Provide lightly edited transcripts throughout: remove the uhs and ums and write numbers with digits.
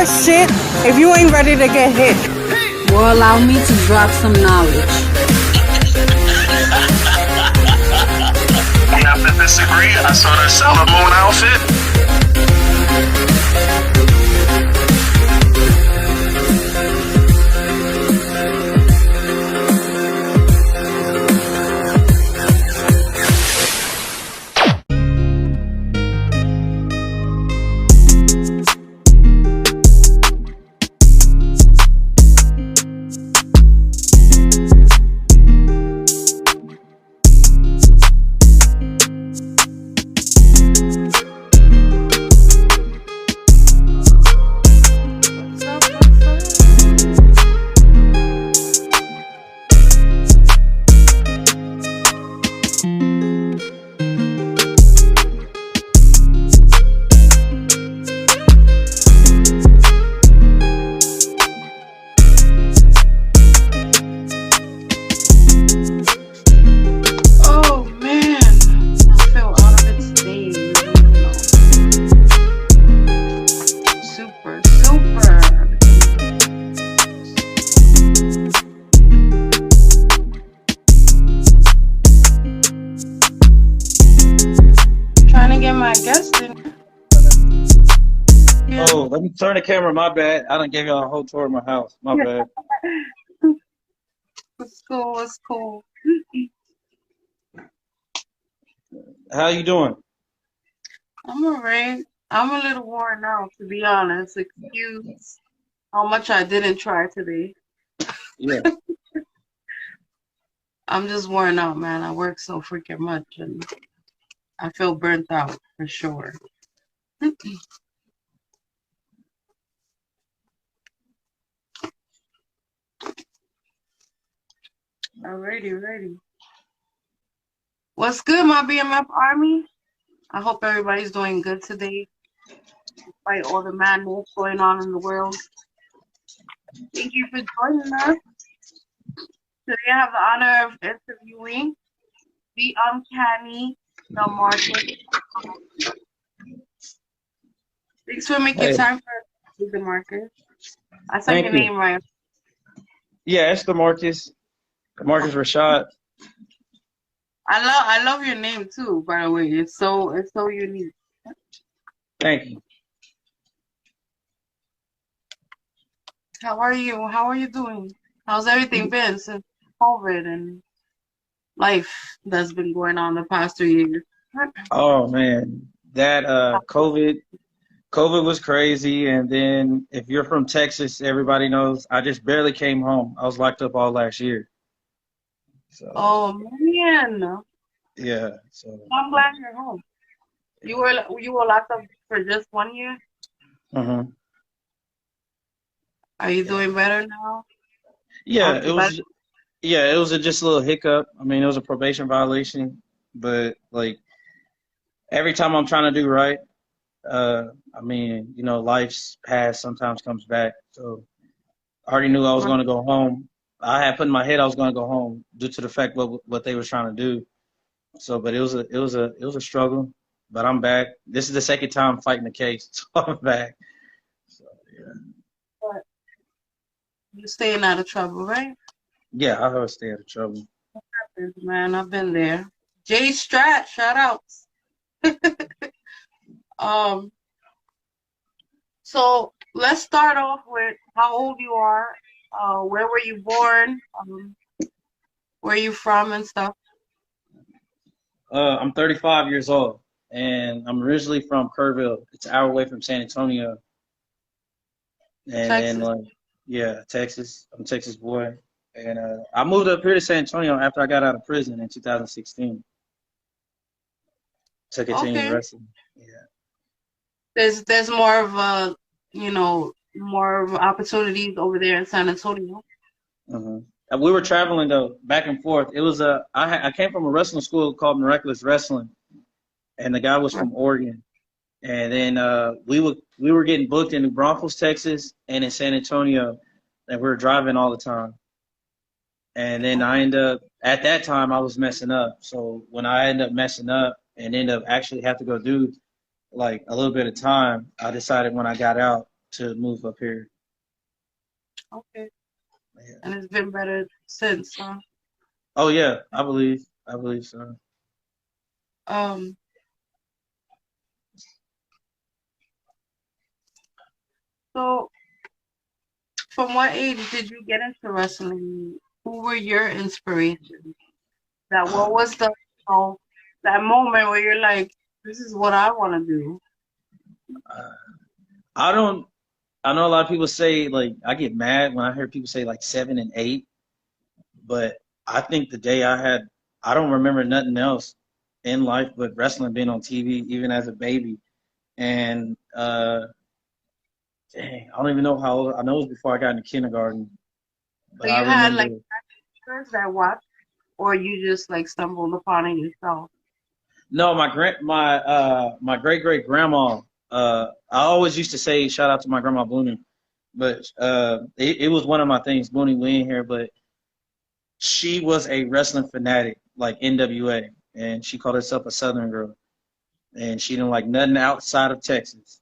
shit if you ain't ready to get hit. Well, allow me to drop some knowledge. You have to disagree. I saw the Sailor Moon outfit. Oh, let me turn the camera. My bad. I done gave y'all a whole tour of my house. My bad. It's cool. It's cool. How you doing? I'm alright. I'm a little worn out, to be honest. Excuse how much I didn't try today. Yeah. I'm just worn out, man. I work so freaking much, and I feel burnt out for sure. Alrighty. What's good, my BMF Army? I hope everybody's doing good today, despite all the madness going on in the world. Thank you for joining us. Today I have the honor of interviewing the Uncanny Damarkus. Thanks for making time for us, Damarkus. I said your name right. Yeah, it's Damarkus. Damarkus Rashad. I love your name too, by the way. It's so unique. Thank you. How are you? How are you doing? How's everything been since COVID and life that's been going on the past 3 years? Oh man, that COVID was crazy. And then if you're from Texas, everybody knows I just barely came home. I was locked up all last year. So, oh man. Yeah. So I'm glad you're home. You were locked up for just 1 year? Mm-hmm. Are you doing better now? Yeah, it was. Yeah, it was just a little hiccup. I mean, it was a probation violation, but like every time I'm trying to do right, I mean, life's past sometimes comes back. So I already knew I was going to go home. I had put in my head I was going to go home due to the fact what they were trying to do. So, but it was a struggle. But I'm back. This is the second time fighting the case, so I'm back. So yeah. But you're staying out of trouble, right? Yeah, I heard stay out of trouble. What happens, man? I've been there. Jay Strat, shout outs. So let's start off with how old you are. Where were you born? Where are you from and stuff? I'm 35 years old, and I'm originally from Kerrville. It's an hour away from San Antonio. And Texas. then, yeah, Texas. I'm a Texas boy. And I moved up here to San Antonio after I got out of prison in 2016 to continue wrestling. Yeah. There's more of more of opportunities over there in San Antonio. Mm-hmm. We were traveling though back and forth. It was I came from a wrestling school called Miraculous Wrestling, and the guy was from Oregon. And then we were getting booked in New Braunfels, Texas, and in San Antonio, and we were driving all the time. And then at that time I was messing up. So when I ended up messing up and ended up actually have to go do like a little bit of time, I decided when I got out, to move up here. Okay. Yeah. And it's been better since, huh? Oh yeah, I believe so. Um, so from what age did you get into wrestling? Who were your inspirations? That what was the that moment where you're like, this is what I want to do. Uh, I don't. I know a lot of people say like I get mad when I hear people say like 7 and 8, but I think the day I don't remember nothing else in life but wrestling being on TV, even as a baby. And dang, I don't even know how old. I know it was before I got into kindergarten, So but I you had remember. like actors that watched, or you just like stumbled upon it yourself. No, my great great grandma. I always used to say shout out to my grandma Booney, but it was one of my things. Booney, we in here, but she was a wrestling fanatic, like NWA, and she called herself a Southern girl, and she didn't like nothing outside of Texas.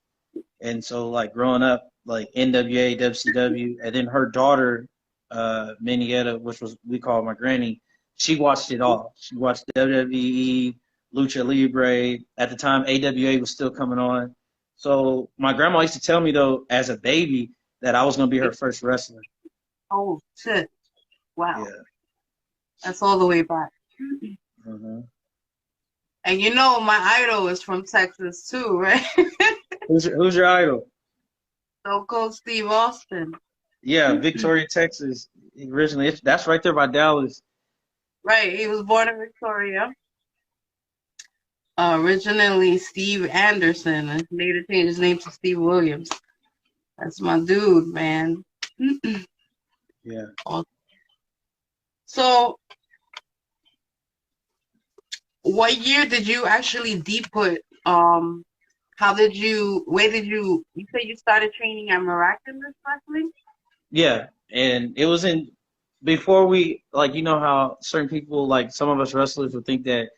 And so, like growing up, like NWA, WCW, and then her daughter, Minietta, which was we call my granny, she watched it all. She watched WWE, Lucha Libre. At the time, AWA was still coming on. So my grandma used to tell me though, as a baby, that I was gonna be her first wrestler. Oh shit! Wow, Yeah. that's all the way back. Uh-huh. And you know, my idol is from Texas too, right? Who's your idol? Stone Cold Steve Austin. Yeah, Victoria, Texas. Originally, that's right there by Dallas. Right, he was born in Victoria. Originally Steve Anderson, and later changed his name to Steve Williams. That's my dude, man. Yeah. So, what year did you actually deep put? How did you? Where did you? You said you started training at Miraculous Wrestling. Yeah, and it was in before we like you know how certain people like some of us wrestlers would think that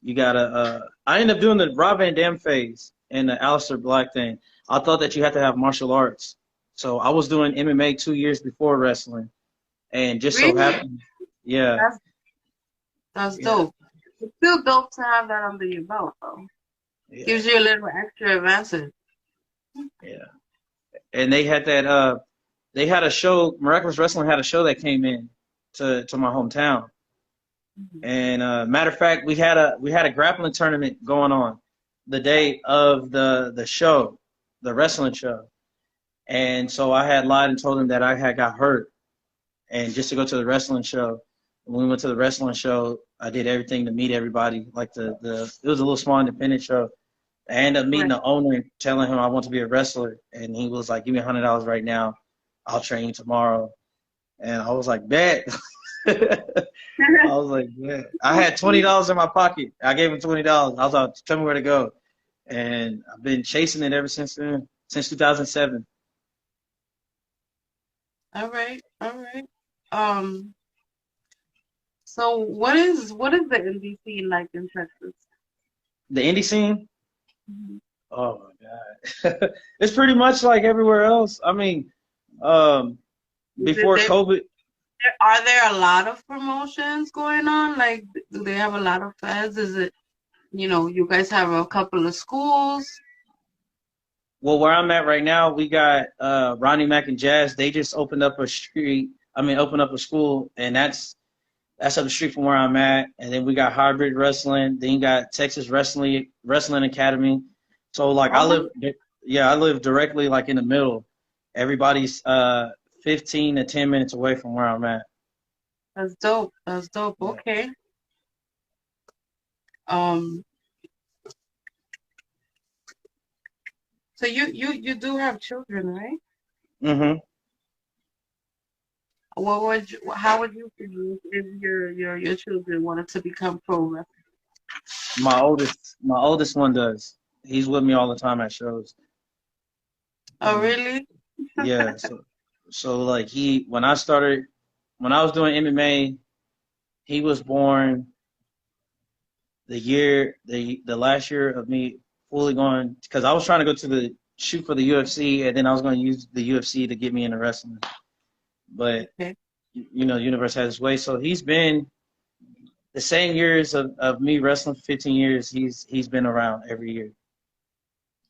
you gotta. I ended up doing the Rob Van Dam phase and the Aleister Black thing. I thought that you had to have martial arts, so I was doing MMA 2 years before wrestling, and just so Really? happened, yeah, That's that's yeah, dope. It's still dope to have that under your belt, though. yeah, Gives you a little extra advantage. yeah. And they had that. They had a show. Miraculous Wrestling had a show that came in to my hometown. And matter of fact, we had a grappling tournament going on the day of the show, the wrestling show. And so I had lied and told him that I had got hurt, and just to go to the wrestling show. When we went to the wrestling show, I did everything to meet everybody. Like the it was a little small independent show. I ended up meeting Right. the owner and telling him I want to be a wrestler, and he was like, "Give me $100 right now. I'll train you tomorrow." And I was like, "Bet." I was like, yeah. I had $20 in my pocket. I gave him $20. I was like, tell me where to go. And I've been chasing it ever since then, since 2007. All right, all right. Um, so what is the indie scene like in Texas? The indie scene, Mhm. oh my God. It's pretty much like everywhere else. I mean, um, Is it before COVID, are there a lot of promotions going on? Like, do they have a lot of fans? Is it, you guys have a couple of schools? well, where I'm at right now, we got Ronnie Mack and Jazz. They just opened up a street. I mean, opened up a school, and that's up the street from where I'm at. And then we got Hybrid Wrestling. Then you got Texas Wrestling Academy. So like Oh, I live directly like in the middle. Everybody's 15 to 10 minutes away from where I'm at. that's dope. That's dope. Yeah. Okay. Um, so you do have children, right? hmm How would you feel if your children wanted to become pro wrestler? My oldest one does. He's with me all the time at shows. Oh, And really? yeah, so like when I was doing MMA, he was born the last year of me fully going because I was trying to go to the shoot for the UFC, and then I was going to use the UFC to get me into wrestling. But Okay. you know, the universe has its way. So he's been the same years of me wrestling for 15 years. He's been around every year,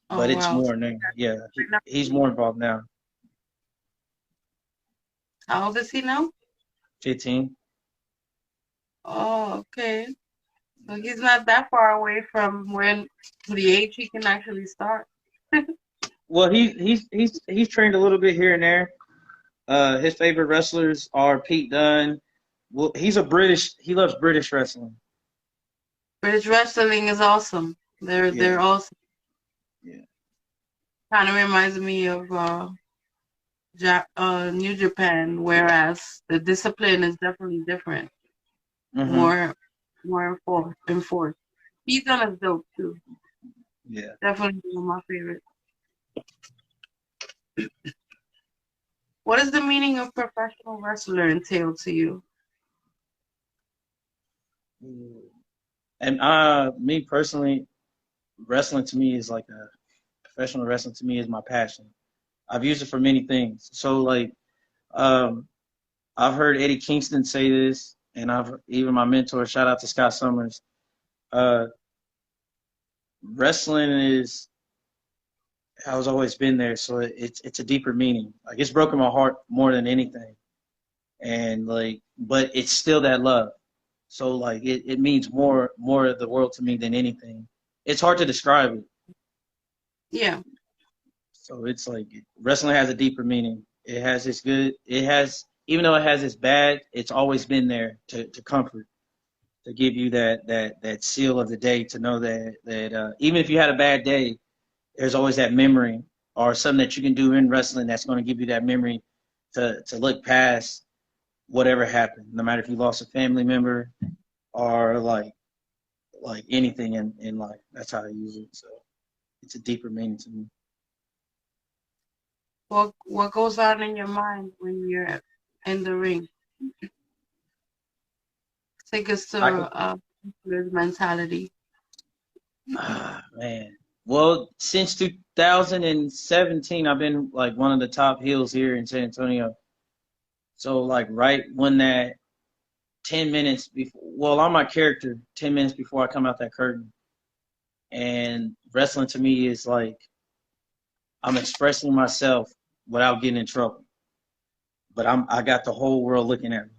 Oh but it's wow. more now. Yeah, he's more involved now. How old is he now? 15. Oh, okay. So he's not that far away from when the age he can actually start. Well, he's trained a little bit here and there. His favorite wrestlers are Pete Dunne. Well, he loves British wrestling. British wrestling is awesome. They're Yeah, awesome. yeah. Kind of reminds me of New Japan, whereas the discipline is definitely different. Mm-hmm. More enforced. He's done is dope too. Yeah. Definitely one of my favorites. What does the meaning of professional wrestler entail to you? And me personally, wrestling to me is like professional wrestling to me is my passion. I've used it for many things. So like, um, I've heard Eddie Kingston say this, and I've even my mentor, shout out to Scott Summers. Uh, Wrestling is has always been there, so it's a deeper meaning. Like it's broken my heart more than anything, and like, but it's still that love. So like, it means more of the world to me than anything. It's hard to describe it. Yeah. So it's like wrestling has a deeper meaning. It has its good. It has even though it has its bad, it's always been there to comfort, to give you that seal of the day, to know that even if you had a bad day, there's always that memory or something that you can do in wrestling that's going to give you that memory to look past whatever happened, no matter if you lost a family member or like anything in life. That's how I use it. So it's a deeper meaning to me. What goes on in your mind when you're in the ring? Take us to I can, wrestler's mentality. man. Well, since 2017, I've been like one of the top heels here in San Antonio. So like right when that 10 minutes before, well, I'm my character 10 minutes before I come out that curtain. And wrestling to me is like I'm expressing myself without getting in trouble. But I got the whole world looking at me.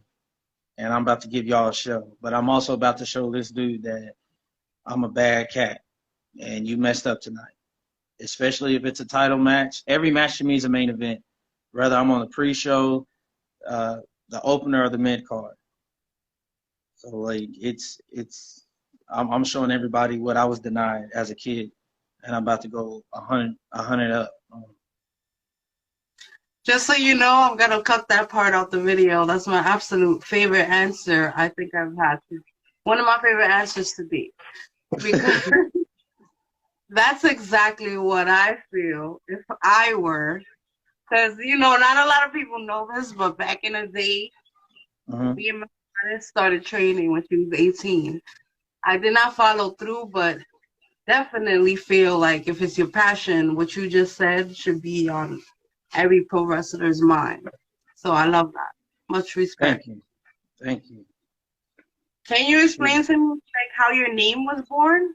And I'm about to give y'all a show. But I'm also about to show this dude that I'm a bad cat and you messed up tonight. Especially if it's a title match. Every match to me is a main event. Whether I'm on the pre-show, the opener, or the mid card. So like I'm showing everybody what I was denied as a kid, and I'm about to go 100 up. Just so you know, I'm gonna cut that part out the video. That's my absolute favorite answer I think I've had. One of my favorite answers to be. Because that's exactly what I feel if I were. Because, not a lot of people know this, but back in the day, me and my friend started training when she was 18. I did not follow through, but definitely feel like if it's your passion, what you just said should be on every pro wrestler's mind. So I love that. Much respect. Thank you. Can you explain to me like how your name was born?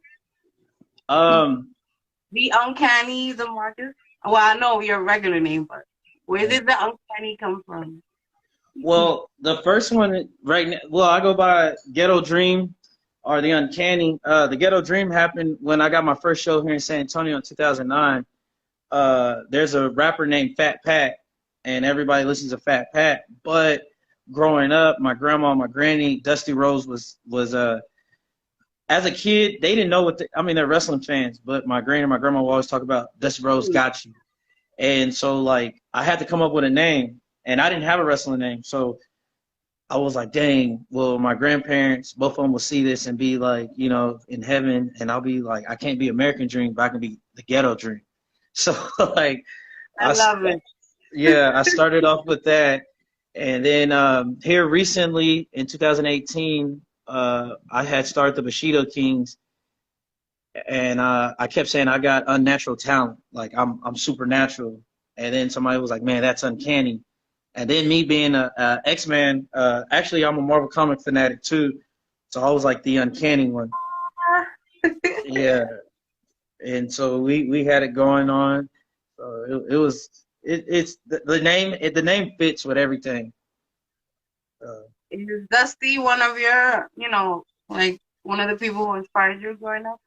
The Uncanny Damarkus? Well, I know your regular name, but where did the Uncanny come from? Well, the first one right now, well, I go by Ghetto Dream or the Uncanny. The Ghetto Dream happened when I got my first show here in San Antonio in 2009. There's a rapper named Fat Pat, and everybody listens to Fat Pat. But growing up, my grandma, my granny, Dusty Rose was as a kid, they didn't know they're wrestling fans, but my granny and my grandma would always talk about Dusty Rose got you. And so like I had to come up with a name, and I didn't have a wrestling name. So I was like, dang, well, my grandparents, both of them will see this and be like, in heaven, and I'll be like, I can't be American Dream, but I can be the Ghetto Dream. So like I love it. Yeah, I started off with that. And then here recently in 2018, I had started the Bushido Kings. and I kept saying I got unnatural talent, like I'm supernatural. And then somebody was like, "Man, that's uncanny." And then me being a X-Man, actually I'm a Marvel comic fanatic too, so I was like the uncanny one. Yeah, and so we had it going on. So it's the name fits with everything. Uh, Is Dusty one of your, like one of the people who inspired you growing up?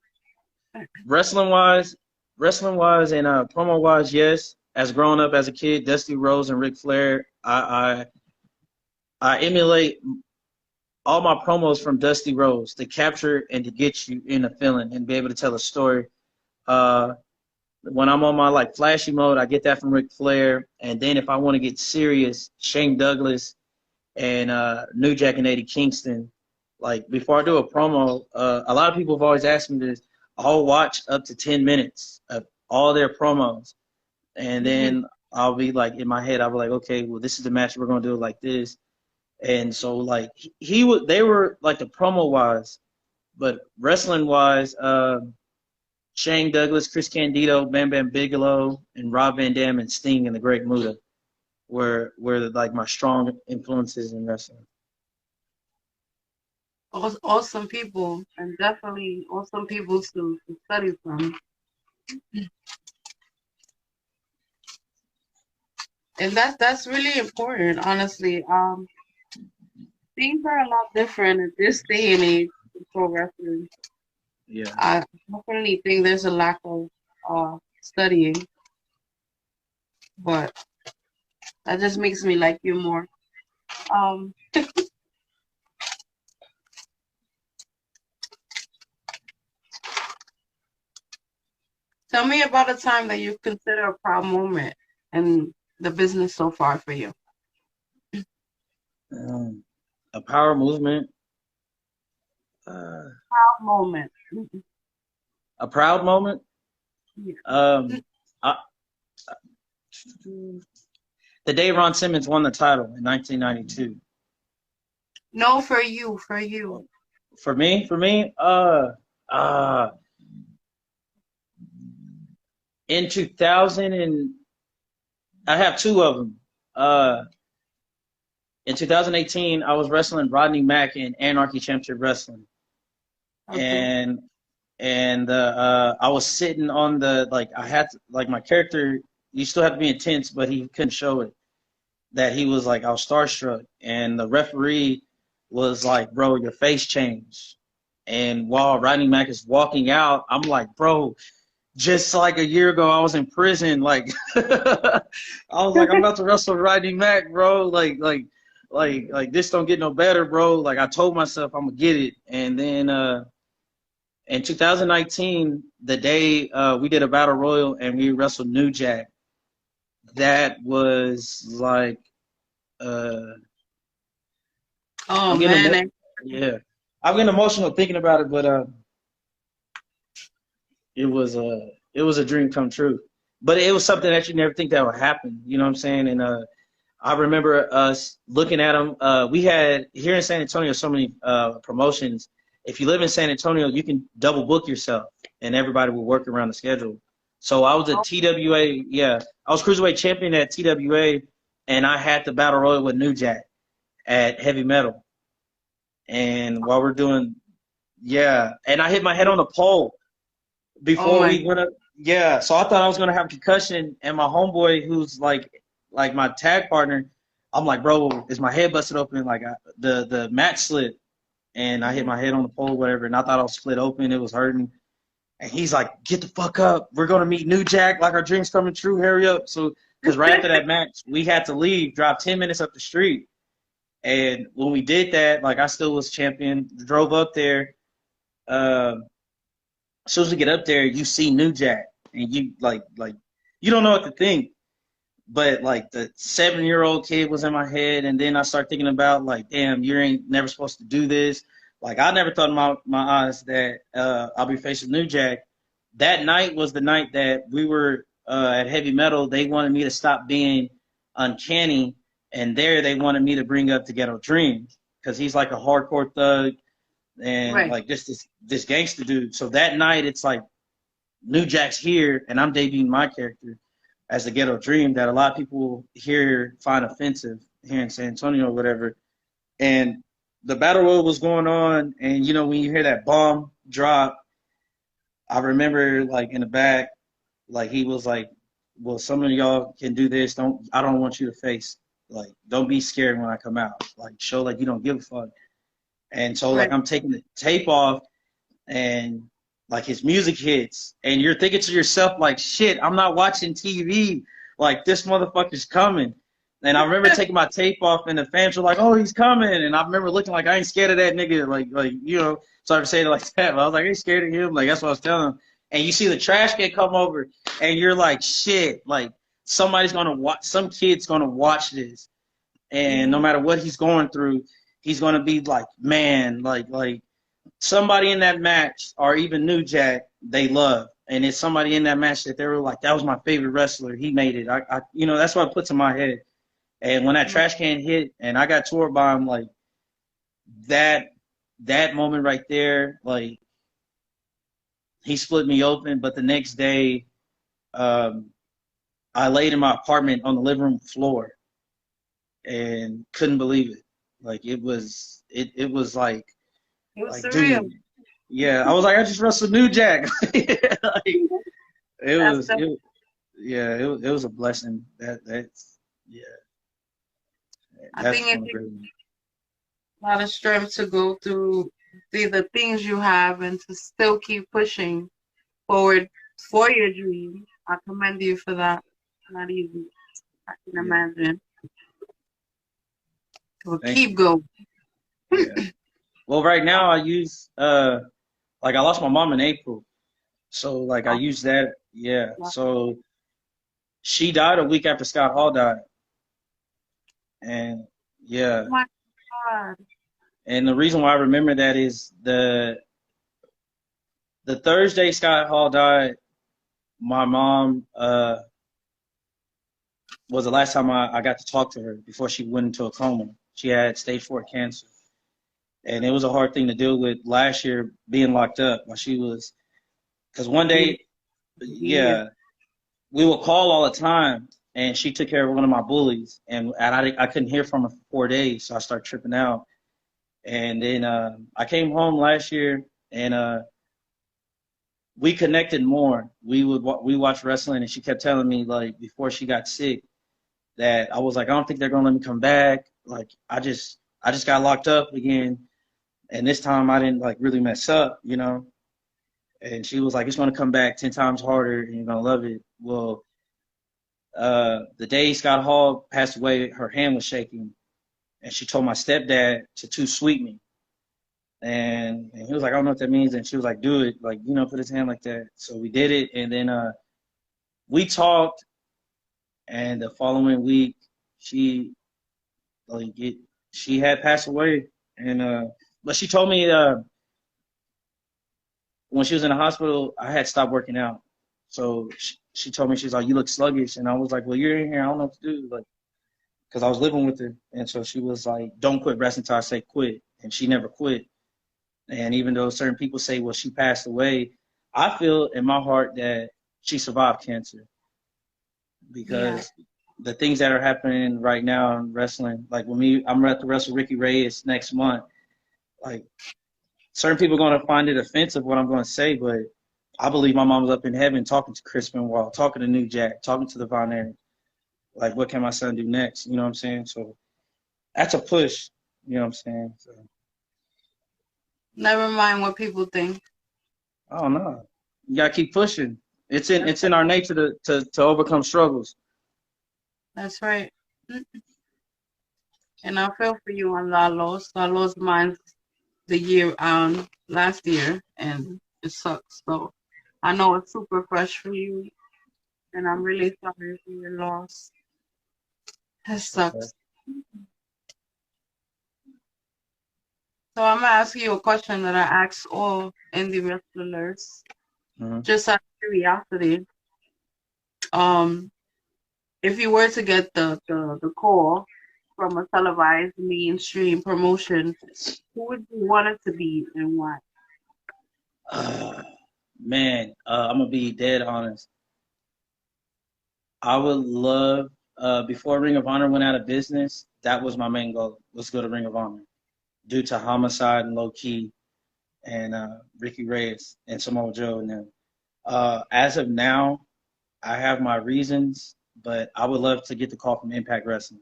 wrestling wise, and promo wise, yes. As growing up as a kid, Dusty Rhodes and Ric Flair, I emulate all my promos from Dusty Rhodes to capture and to get you in a feeling and be able to tell a story. Uh, when I'm on my like flashy mode, I get that from Ric Flair, and then if I want to get serious, Shane Douglas and New Jack and Eddie Kingston. Like before I do a promo, a lot of people have always asked me this. I'll watch up to 10 minutes of all their promos, and Mm-hmm. then I'll be like in my head, I'll be like, okay, well this is the match we're gonna do it like this. And so like he would, they were like the promo wise, but wrestling wise, Shane Douglas, Chris Candido, Bam Bam Bigelow, and Rob Van Dam and Sting and the Great Muta were like my strong influences in wrestling. Awesome people, and definitely awesome people to study from. And that's really important, honestly. Things are a lot different at this day and age in pro wrestling. Yeah. I definitely think there's a lack of studying, but that just makes me like you more. Um, Tell me about a time that you consider a proud moment in the business so far for you. A power movement. Proud moment. A proud moment. Yeah. I, the day Ron Simmons won the title in 1992. No, for you, for you. For me, in 2000 and I have two of them. In 2018, I was wrestling Rodney Mack in Anarchy Championship Wrestling, Okay. and I was sitting on the like I had to, like my character. You still have to be intense, but he couldn't show it. That he was like I was starstruck, and the referee was like, "Bro, your face changed." And while Rodney Mack is walking out, I'm like, "Bro, just like a year ago, I was in prison. Like, I was like, I'm about to wrestle Rodney Mack, bro. Like this don't get no better, bro. Like I told myself I'm gonna get it, and then in 2019, the day we did a battle royal and we wrestled New Jack, that was like uh, Oh I'm getting man, yeah, I'm getting emotional thinking about it, but it was a dream come true. But it was something that you never think that would happen. You know what I'm saying? And I remember us looking at them. We had here in San Antonio so many promotions. If you live in San Antonio, you can double book yourself, and everybody will work around the schedule. So I was a TWA, yeah, I was cruiserweight champion at TWA, and I had the battle royal with New Jack at Heavy Metal. And while we're doing, yeah, and I hit my head on the pole oh before my, we went up. Yeah, so I thought I was gonna have a concussion, and my homeboy, who's like my tag partner, I'm like, bro, is my head busted open? Like the mat slipped, and I hit my head on the pole, whatever, and I thought I was split open. It was hurting, and he's like, get the fuck up. We're gonna meet New Jack. Like our dreams coming true. Hurry up. So, because right after that match, we had to leave, drive 10 minutes up the street, and when we did that, like I still was champion. Drove up there. Um, as soon as we get up there, you see New Jack, and you like you don't know what to think. But like the 7-year-old kid was in my head, and then I start thinking about like, damn, you ain't never supposed to do this. Like I never thought in my eyes that I'll be facing New Jack. That night was the night that we were at Heavy Metal. They wanted me to stop being uncanny, and there they wanted me to bring up the Ghetto Dream because he's like a hardcore thug and Right. like this gangster dude. So that night, it's like New Jack's here, and I'm debuting my character as the Ghetto Dream that a lot of people here find offensive here in San Antonio or whatever. And the battle royal was going on, and you know when you hear that bomb drop, I remember like in the back, like he was like, "Well, some of y'all can do this. I don't want you to face. Like, don't be scared when I come out. Like, show like you don't give a fuck." And so like Right. I'm taking the tape off, and like his music hits, and you're thinking to yourself like, "Shit, I'm not watching TV. Like this motherfucker's coming." And I remember taking my tape off, and the fans were like, "Oh, he's coming!" And I remember looking like I ain't scared of that nigga, like you know. Sorry to say it like that, but I was like, "I ain't scared of him." Like that's what I was telling him. And you see the trash can come over, and you're like, "Shit!" Like somebody's gonna watch, some kid's gonna watch this, and no Mhm. matter what he's going through, he's gonna be like, "Man, like." Somebody in that match, or even New Jack, they love, and it's somebody in that match that they were like, that was my favorite wrestler. He made it. You know, that's what it puts in my head. And when that Right. trash can hit, and I got tore by him, like that, that moment right there, like he split me open. But the next day, um, I laid in my apartment on the living room floor and couldn't believe it. Like it was It was like, surreal. dude, yeah. I was like, I just wrestled New Jack. Like, it That's was the. it yeah, it was a blessing. That's yeah, I that's think it one of the takes great ones. a lot of strength to go through the things you have and to still keep pushing forward for your dream. I commend you for that. Not easy. I can Yeah, imagine. So thank keep you. going. Yeah. Well, right now I use like I lost my mom in April, so like I Oh use that. Yeah. my So she died a week after Scott Hall died, and oh yeah, my God. and the reason why I remember that is the Thursday Scott Hall died. My mom was the last time I got to talk to her before she went into a coma. She had stage 4 cancer. And it was a hard thing to deal with last year being locked up while she was, because one Being day, to be here. yeah, we would call all the time, and she took care of one of my bullies, and I couldn't hear from her for 4 days, so I started tripping out. And then I came home last year, and we connected more. We watched wrestling, and she kept telling me like before she got sick that I was like, I don't think they're gonna let me come back. Like I just got locked up again, and this time I didn't like really mess up, you know. And she was like, it's gonna come back 10 times harder, and you're gonna love it. Well, the day Scott Hall passed away, her hand was shaking, and she told my stepdad to too sweet me. And he was like, I don't know what that means. And she was like, do it, like, you know, put his hand like that. So we did it, and then we talked, and the following week, she like it, she had passed away, and but she told me when she was in the hospital, I had stopped working out. So she told me, she's like, you look sluggish. And I was like, well, you're in here. I don't know what to do. Like, because I was living with her. And so she was like, don't quit wrestling until I say quit. And she never quit. And even though certain people say, well, she passed away, I feel in my heart that she survived cancer Yeah. because the things that are happening right now in wrestling, like when I'm at the wrestle Ricky Reyes next month, like certain people are going to find it offensive what I'm going to say, but I believe my mom's up in heaven talking to Chris Benoit, talking to New Jack, talking to the Von Erich. Like, what can my son do next? You know what I'm saying? So that's a push. You know what I'm saying? So Never mind what people think. I don't know. You gotta keep pushing. That's It's in our nature to overcome struggles. that's right. And I feel for you on that loss. I lost mine the year last year, and it sucks. So I know it's super fresh for you, and I'm really sorry for your loss. It Okay. sucks. So I'm gonna ask you a question that I ask all indie wrestlers, Mm-hmm. just out of curiosity. Um, if you were to get the call from a televised mainstream promotion, who would you want it to be and why? Man, I'm gonna be dead honest. I would love before Ring of Honor went out of business. That was my main goal. Was go to Ring of Honor due to Homicide and Low Key and Ricky Reyes and Samoa Joe and them. As of now, I have my reasons, but I would love to get the call from Impact Wrestling.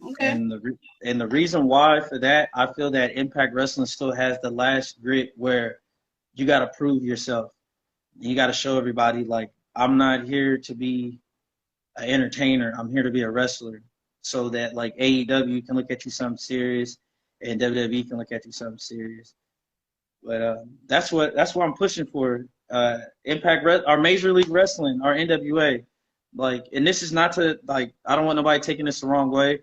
Okay. And the reason why for that, I feel that Impact Wrestling still has the last grit where you got to prove yourself. You got to show everybody like I'm not here to be an entertainer. I'm here to be a wrestler, so that like AEW can look at you something serious, and WWE can look at you something serious. But that's what I'm pushing for. Our Major League Wrestling, our NWA, like, and this is not to like. I don't want nobody taking this the wrong way.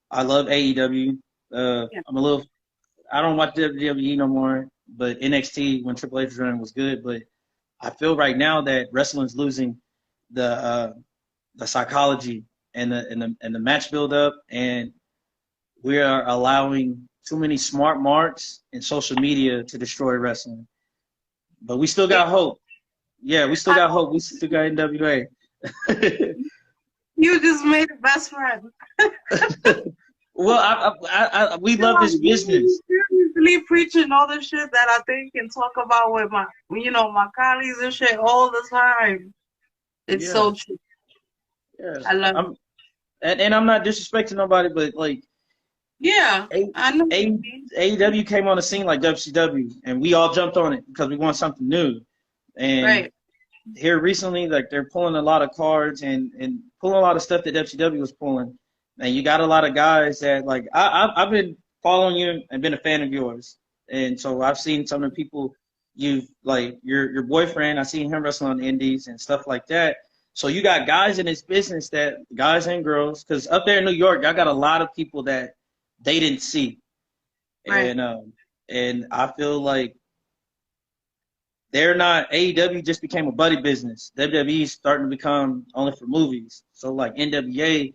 I love AEW. Yeah. I don't watch WWE no more, but NXT when Triple H was running was good. But I feel right now that wrestling's losing the psychology and the match build up, and we are allowing too many smart marks and social media to destroy wrestling. But we still got hope. Yeah, we still got hope. We still got NWA. You just made a best friend. Well, we love this business. You usually preaching all the shit that I think and talk about with my colleagues and shit all the time. It's so true. Yeah, I love it. And I'm not disrespecting nobody, but like, yeah, I know. AEW came on the scene like WCW, and we all jumped on it because we want something new. And Right. here recently, like they're pulling a lot of cards and pulling a lot of stuff that WCW was pulling. And you got a lot of guys that like I've been following you and been a fan of yours, and so I've seen some of the people you've like your boyfriend. I've seen him wrestle on the indies and stuff like that. So you got guys in this business that guys and girls, because up there in New York, y'all got a lot of people that they didn't see, Right. and I feel like they're not AEW just became a buddy business. WWE is starting to become only for movies. So like NWA.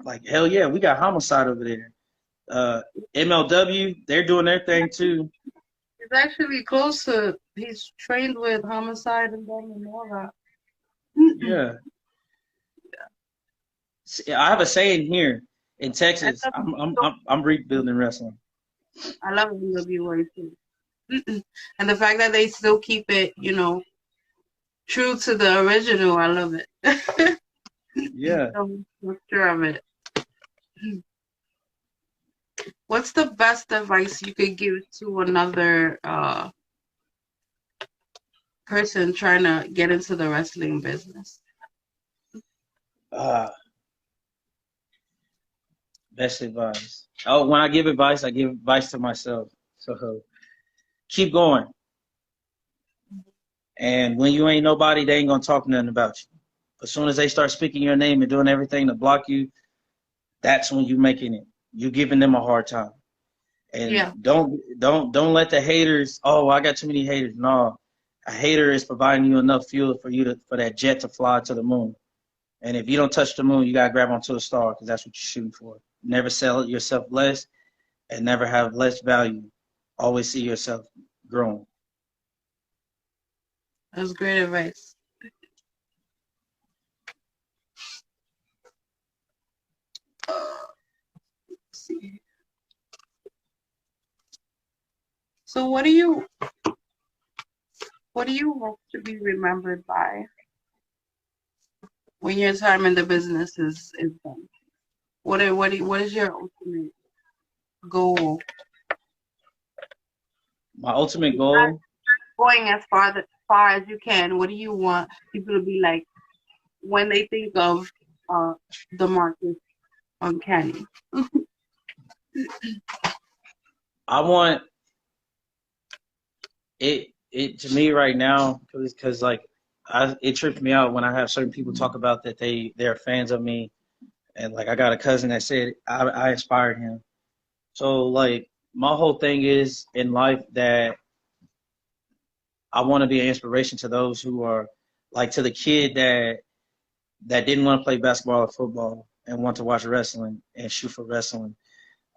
Like, hell yeah, we got Homicide over there. MLW, they're doing their thing too. He's actually close to, he's trained with Homicide and them and all that. Yeah. I have a saying here in Texas. I'm rebuilding wrestling. I love NWA too. And the fact that they still keep it, true to the original, I love it. Yeah. I'm sure of it. What's the best advice you could give to another person trying to get into the wrestling business? Best advice. Oh, when I give advice to myself. So keep going. And when you ain't nobody, they ain't gonna talk nothing about you. As soon as they start speaking your name and doing everything to block you, that's when you're making it. You're giving them a hard time. And don't let the haters, oh, I got too many haters. No. A hater is providing you enough fuel for that jet to fly to the moon. And if you don't touch the moon, you gotta grab onto the star because that's what you're shooting for. Never sell yourself less and never have less value. Always see yourself growing. That's great advice. So what do you hope to be remembered by when your time in the business is done? What is your ultimate goal? My ultimate goal? Going as far as you can, what do you want people to be like when they think of Damarkus Uncanny? I want it to me right now because like it tripped me out when I have certain people talk about that they're fans of me, and like I got a cousin that said I inspired him. So like my whole thing is in life that I want to be an inspiration to those who are like to the kid that didn't want to play basketball or football and want to watch wrestling and shoot for wrestling,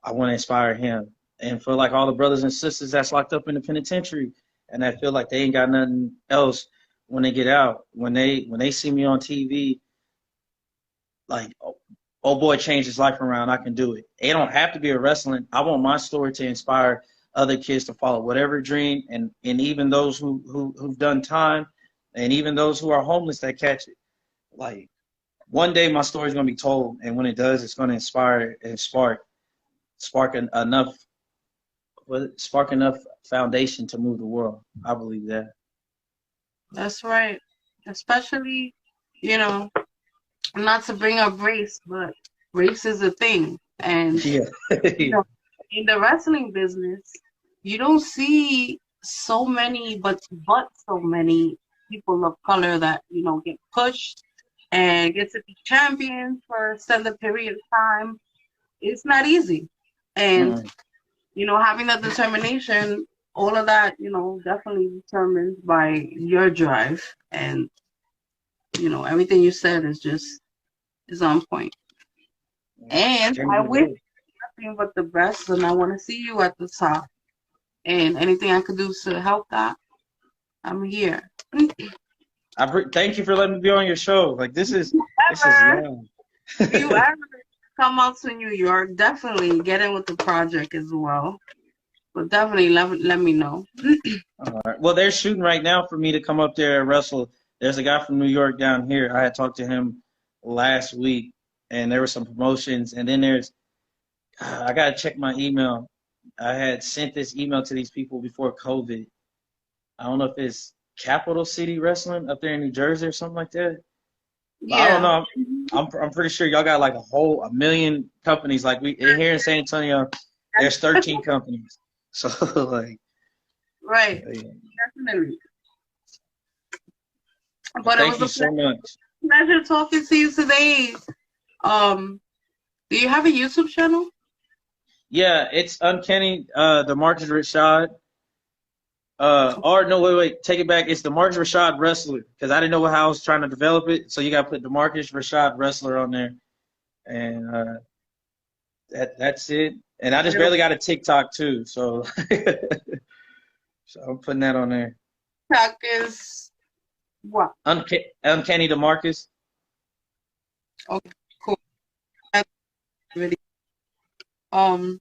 I want to inspire him. And for like all the brothers and sisters that's locked up in the penitentiary and that feel like they ain't got nothing else when they get out, when they see me on TV, like, oh boy, changed his life around, I can do it. It don't have to be a wrestling. I want my story to inspire other kids to follow whatever dream, and even those who've done time, and even those who are homeless that catch it. Like, one day my story's gonna be told, and when it does, it's gonna inspire and spark enough foundation to move the world. I believe that. That's right. Especially, not to bring up race, but race is a thing. And Yeah. In the wrestling business, you don't see so many, but so many people of color that, get pushed and get to be champions for a extended period of time. It's not easy. And, having that determination, all of that, definitely determined by your drive. And, everything you said is on point. And I wish nothing but the best, and I want to see you at the top. And anything I could do to help that, I'm here. Thank you for letting me be on your show. Like, this is long. If you ever come out to New York, definitely get in with the project as well. But definitely let me know. All right. Well, they're shooting right now for me to come up there and wrestle. There's a guy from New York down here. I had talked to him last week, and there were some promotions. And then I got to check my email. I had sent this email to these people before COVID. I don't know if it's Capital City Wrestling up there in New Jersey or something like that. Yeah. I don't know. I'm pretty sure y'all got like a million companies. Like here in San Antonio, there's 13 companies. So like. Right. Yeah. Definitely. But thank you so much. Pleasure talking to you today. Do you have a YouTube channel? Yeah, it's Uncanny, Damarkus Rashad. Or no, wait, take it back. It's Damarkus Rashad Wrestler, because I didn't know how I was trying to develop it. So you got to put Damarkus Rashad Wrestler on there, and that's it. And I just barely got a TikTok too, so so I'm putting that on there. TikTok is what? Uncanny Damarkus. Okay, cool. That's really. Where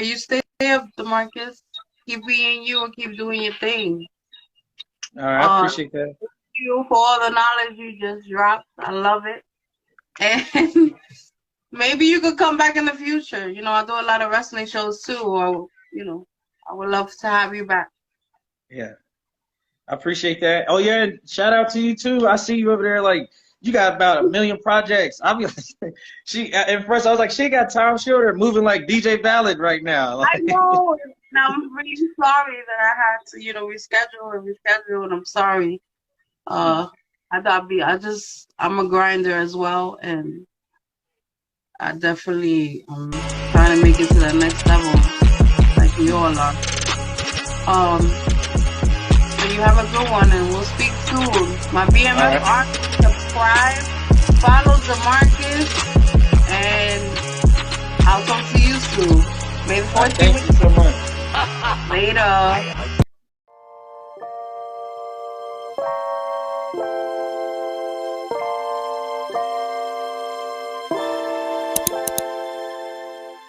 you stay up, Damarkus. Keep being you and keep doing your thing. All right, I appreciate that. Thank you for all the knowledge you just dropped. I love it. And maybe you could come back in the future. I do a lot of wrestling shows too, or I would love to have you back. Yeah, I appreciate that. Oh yeah, shout out to you too. I see you over there. Like, you got about 1 million projects. I'll be like, at first I was like, she got time. She over there moving like DJ Ballad right now. Like, I know. And I'm really sorry that I had to, reschedule, and I'm sorry. I'm a grinder as well, and I definitely trying to make it to that next level, like we all are. So you have a good one, and we'll speak soon. My BMF artist, subscribe, follow Damarkus, and I'll talk to you soon. May the 4th be with you. Thank you so much. Later.